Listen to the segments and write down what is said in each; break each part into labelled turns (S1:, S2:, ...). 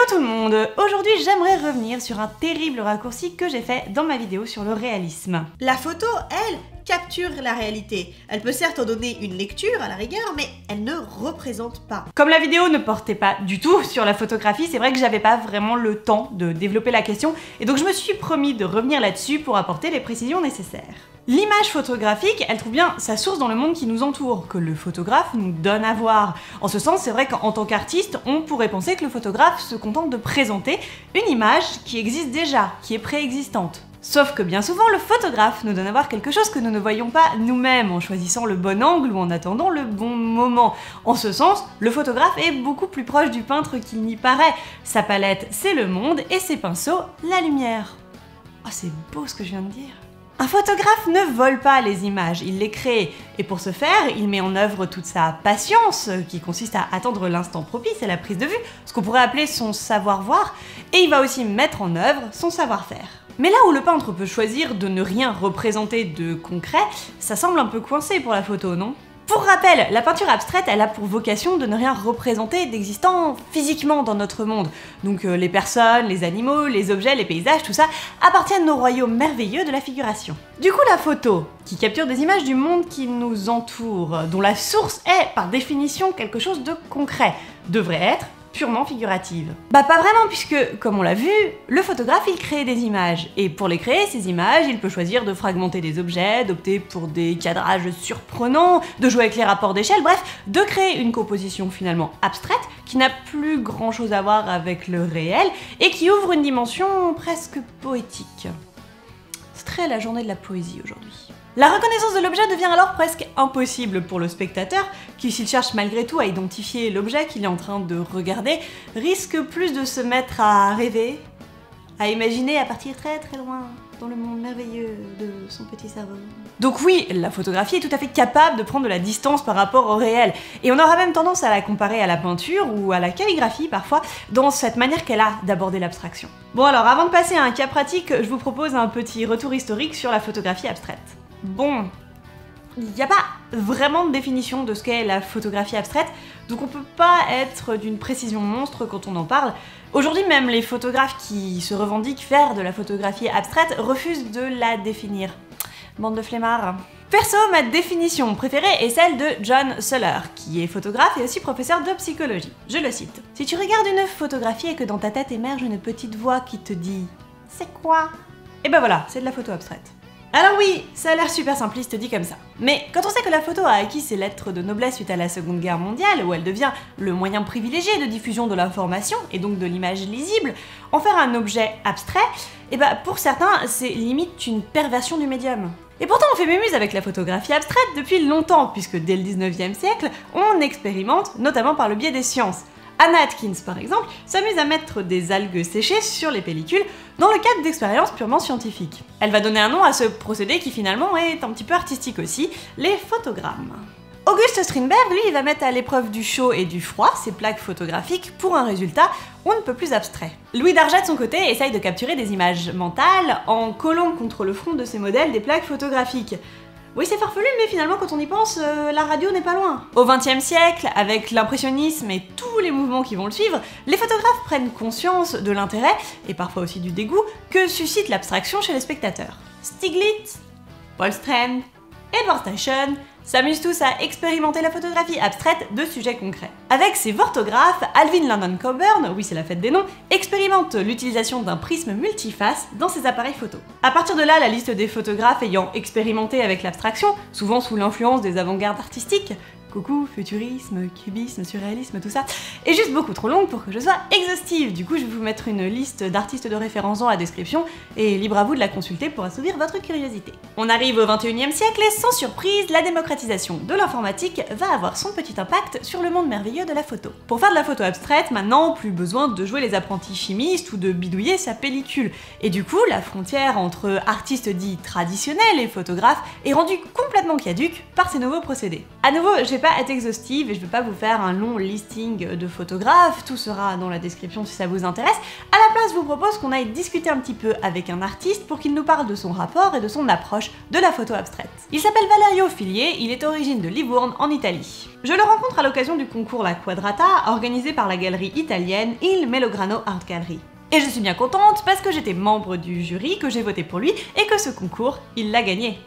S1: Hello tout le monde! Aujourd'hui j'aimerais revenir sur un terrible raccourci que j'ai fait dans ma vidéo sur le réalisme.
S2: La photo, elle, capture la réalité. Elle peut certes en donner une lecture à la rigueur, mais elle ne représente pas.
S1: Comme la vidéo ne portait pas du tout sur la photographie, c'est vrai que j'avais pas vraiment le temps de développer la question, et donc je me suis promis de revenir là-dessus pour apporter les précisions nécessaires. L'image photographique, elle trouve bien sa source dans le monde qui nous entoure, que le photographe nous donne à voir. En ce sens, c'est vrai qu'en tant qu'artiste, on pourrait penser que le photographe se contente de présenter une image qui existe déjà, qui est préexistante. Sauf que bien souvent, le photographe nous donne à voir quelque chose que nous ne voyons pas nous-mêmes, en choisissant le bon angle ou en attendant le bon moment. En ce sens, le photographe est beaucoup plus proche du peintre qu'il n'y paraît. Sa palette, c'est le monde, et ses pinceaux, la lumière. Oh, c'est beau ce que je viens de dire. Un photographe ne vole pas les images, il les crée, et pour ce faire, il met en œuvre toute sa patience, qui consiste à attendre l'instant propice à la prise de vue, ce qu'on pourrait appeler son savoir-voir, et il va aussi mettre en œuvre son savoir-faire. Mais là où le peintre peut choisir de ne rien représenter de concret, ça semble un peu coincé pour la photo, non ? Pour rappel, la peinture abstraite, elle a pour vocation de ne rien représenter d'existant physiquement dans notre monde. Donc les personnes, les animaux, les objets, les paysages, tout ça appartiennent au royaume merveilleux de la figuration. Du coup, la photo, qui capture des images du monde qui nous entoure, dont la source est, par définition, quelque chose de concret, devrait être purement figurative. Bah pas vraiment, puisque, comme on l'a vu, le photographe il crée des images, et pour les créer, ces images, il peut choisir de fragmenter des objets, d'opter pour des cadrages surprenants, de jouer avec les rapports d'échelle, bref, de créer une composition finalement abstraite, qui n'a plus grand chose à voir avec le réel, et qui ouvre une dimension presque poétique. C'est très la journée de la poésie aujourd'hui. La reconnaissance de l'objet devient alors presque impossible pour le spectateur, qui s'il cherche malgré tout à identifier l'objet qu'il est en train de regarder, risque plus de se mettre à rêver, à imaginer à partir très très loin, dans le monde merveilleux de son petit cerveau. Donc oui, la photographie est tout à fait capable de prendre de la distance par rapport au réel, et on aura même tendance à la comparer à la peinture ou à la calligraphie parfois, dans cette manière qu'elle a d'aborder l'abstraction. Bon alors, avant de passer à un cas pratique, je vous propose un petit retour historique sur la photographie abstraite. Bon, il n'y a pas vraiment de définition de ce qu'est la photographie abstraite, donc on peut pas être d'une précision monstre quand on en parle. Aujourd'hui même, les photographes qui se revendiquent faire de la photographie abstraite refusent de la définir. Bande de flemmards. Perso, ma définition préférée est celle de John Seller, qui est photographe et aussi professeur de psychologie. Je le cite. « Si tu regardes une photographie et que dans ta tête émerge une petite voix qui te dit « C'est quoi ?» Et ben voilà, c'est de la photo abstraite. Alors oui, ça a l'air super simpliste dit comme ça. Mais quand on sait que la photo a acquis ses lettres de noblesse suite à la Seconde Guerre mondiale, où elle devient le moyen privilégié de diffusion de l'information, et donc de l'image lisible, en faire un objet abstrait, et bah pour certains, c'est limite une perversion du médium. Et pourtant on fait mémuse avec la photographie abstraite depuis longtemps, puisque dès le 19e siècle, on expérimente, notamment par le biais des sciences. Anna Atkins, par exemple, s'amuse à mettre des algues séchées sur les pellicules dans le cadre d'expériences purement scientifiques. Elle va donner un nom à ce procédé qui finalement est un petit peu artistique aussi, les photogrammes. August Strindberg, lui, il va mettre à l'épreuve du chaud et du froid ses plaques photographiques pour un résultat on ne peut plus abstrait. Louis Darget, de son côté, essaye de capturer des images mentales en collant contre le front de ses modèles des plaques photographiques. Oui, c'est farfelu, mais finalement, quand on y pense, la radio n'est pas loin. Au XXe siècle, avec l'impressionnisme et tous les mouvements qui vont le suivre, les photographes prennent conscience de l'intérêt, et parfois aussi du dégoût, que suscite l'abstraction chez les spectateurs. Stiglitz, Paul Strand, Edward Steichen s'amusent tous à expérimenter la photographie abstraite de sujets concrets. Avec ses photographes, Alvin London Coburn, oui c'est la fête des noms, expérimente l'utilisation d'un prisme multiface dans ses appareils photo. À partir de là, la liste des photographes ayant expérimenté avec l'abstraction, souvent sous l'influence des avant-gardes artistiques, coucou, futurisme, cubisme, surréalisme, tout ça, est juste beaucoup trop longue pour que je sois exhaustive. Du coup, je vais vous mettre une liste d'artistes de référence dans la description, et libre à vous de la consulter pour assouvir votre curiosité. On arrive au 21e siècle et sans surprise, la démocratisation de l'informatique va avoir son petit impact sur le monde merveilleux de la photo. Pour faire de la photo abstraite, maintenant, plus besoin de jouer les apprentis chimistes ou de bidouiller sa pellicule. Et du coup, la frontière entre artistes dits traditionnels et photographes est rendue complètement caduque par ces nouveaux procédés. À nouveau, j'ai pas être exhaustive et je vais pas vous faire un long listing de photographes, tout sera dans la description si ça vous intéresse. À la place, je vous propose qu'on aille discuter un petit peu avec un artiste pour qu'il nous parle de son rapport et de son approche de la photo abstraite. Il s'appelle Valerio Fillier, il est originaire de Livourne en Italie. Je le rencontre à l'occasion du concours La Quadrata, organisé par la galerie italienne Il Melograno Art Gallery. Et je suis bien contente parce que j'étais membre du jury, que j'ai voté pour lui et que ce concours, il l'a gagné.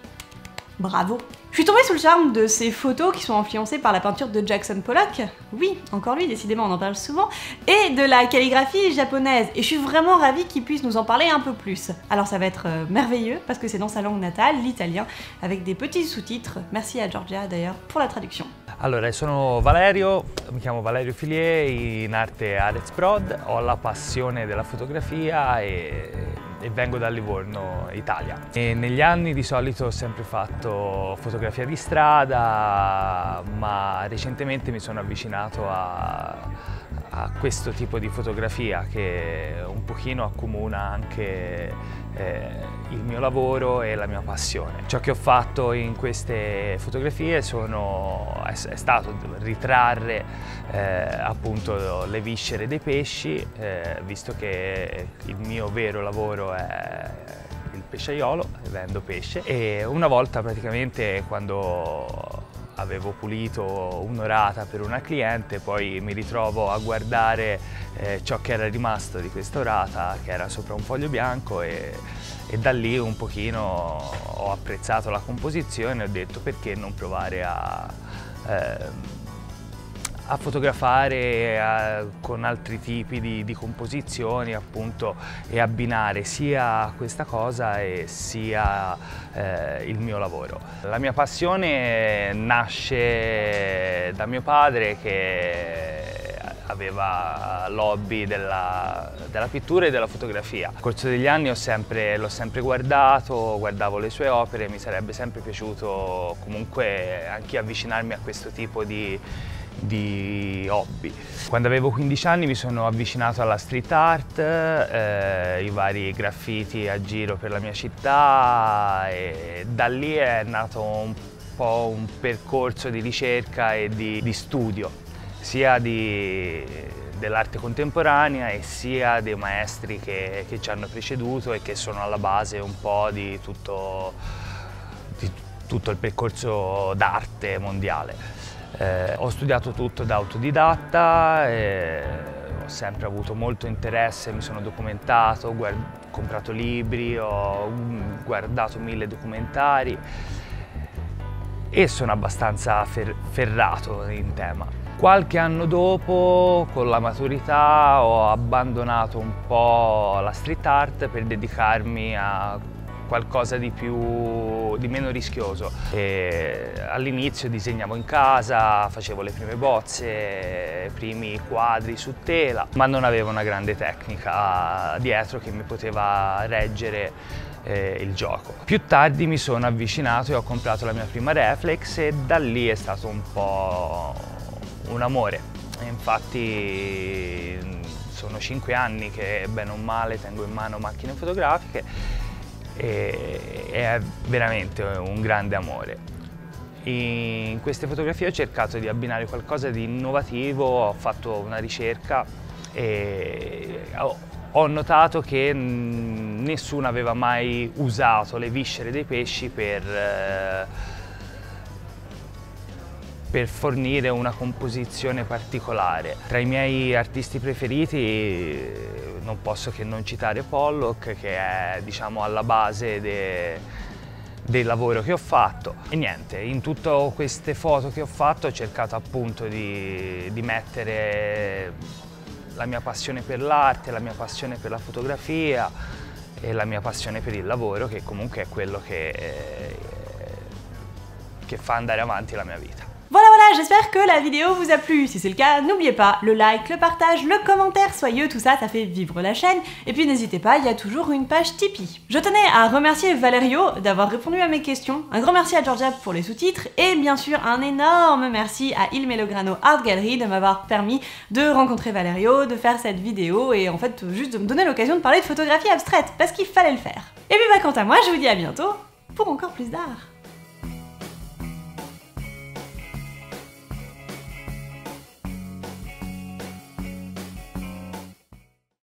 S1: Bravo! Je suis tombée sous le charme de ces photos qui sont influencées par la peinture de Jackson Pollock, oui, encore lui, décidément on en parle souvent, et de la calligraphie japonaise, et je suis vraiment ravie qu'il puisse nous en parler un peu plus. Alors ça va être merveilleux, parce que c'est dans sa langue natale, l'italien, avec des petits sous-titres. Merci à Giorgia d'ailleurs pour la traduction.
S3: Allora, sono Valerio, mi chiamo Valerio Fillier, in arte Arez Prod, ho la passione della fotografia e vengo da Livorno, Italia. E negli anni di solito ho sempre fatto fotografia di strada, ma recentemente mi sono avvicinato a questo tipo di fotografia che un pochino accomuna anche il mio lavoro e la mia passione. Ciò che ho fatto in queste fotografie è stato ritrarre appunto le viscere dei pesci, visto che il mio vero lavoro è il pesciaiolo, vendo pesce, e una volta praticamente quando avevo pulito un'orata per una cliente, poi mi ritrovo a guardare ciò che era rimasto di questa orata, che era sopra un foglio bianco, e da lì un pochino ho apprezzato la composizione e ho detto perché non provare a fotografare con altri tipi di composizioni, appunto, e abbinare sia questa cosa e sia il mio lavoro. La mia passione nasce da mio padre, che aveva l'hobby della pittura e della fotografia. Nel corso degli anni l'ho sempre guardavo le sue opere, mi sarebbe sempre piaciuto comunque anche avvicinarmi a questo tipo di hobby. Quando avevo 15 anni mi sono avvicinato alla street art, i vari graffiti a giro per la mia città, e da lì è nato un po' un percorso di ricerca e di studio, sia dell'arte contemporanea e sia dei maestri che ci hanno preceduto e che sono alla base un po' di tutto il percorso d'arte mondiale. Ho studiato tutto da autodidatta, ho sempre avuto molto interesse, mi sono documentato, ho comprato libri, ho guardato 1000 documentari e sono abbastanza ferrato in tema. Qualche anno dopo, con la maturità, ho abbandonato un po' la street art per dedicarmi a qualcosa di meno rischioso. All'inizio disegnavo in casa, facevo le prime bozze, i primi quadri su tela, ma non avevo una grande tecnica dietro che mi poteva reggere il gioco. Più tardi mi sono avvicinato e ho comprato la mia prima reflex, e da lì è stato un po' un amore. Infatti sono 5 anni che bene o male tengo in mano macchine fotografiche, e è veramente un grande amore. In queste fotografie ho cercato di abbinare qualcosa di innovativo, ho fatto una ricerca e ho notato che nessuno aveva mai usato le viscere dei pesci per fornire una composizione particolare. Tra i miei artisti preferiti non posso che non citare Pollock, che è, diciamo, alla base del lavoro che ho fatto. E niente, in tutte queste foto che ho fatto ho cercato appunto di mettere la mia passione per l'arte, la mia passione per la fotografia e la mia passione per il lavoro, che comunque è quello che fa andare avanti la mia vita.
S1: Voilà, j'espère que la vidéo vous a plu. Si c'est le cas, n'oubliez pas le like, le partage, le commentaire soyeux, tout ça, ça fait vivre la chaîne. Et puis n'hésitez pas, il y a toujours une page Tipeee. Je tenais à remercier Valerio d'avoir répondu à mes questions, un grand merci à Giorgia pour les sous-titres, et bien sûr un énorme merci à Il Melograno Art Gallery de m'avoir permis de rencontrer Valerio, de faire cette vidéo, et en fait juste de me donner l'occasion de parler de photographie abstraite, parce qu'il fallait le faire. Et puis quant à moi, je vous dis à bientôt pour encore plus d'art.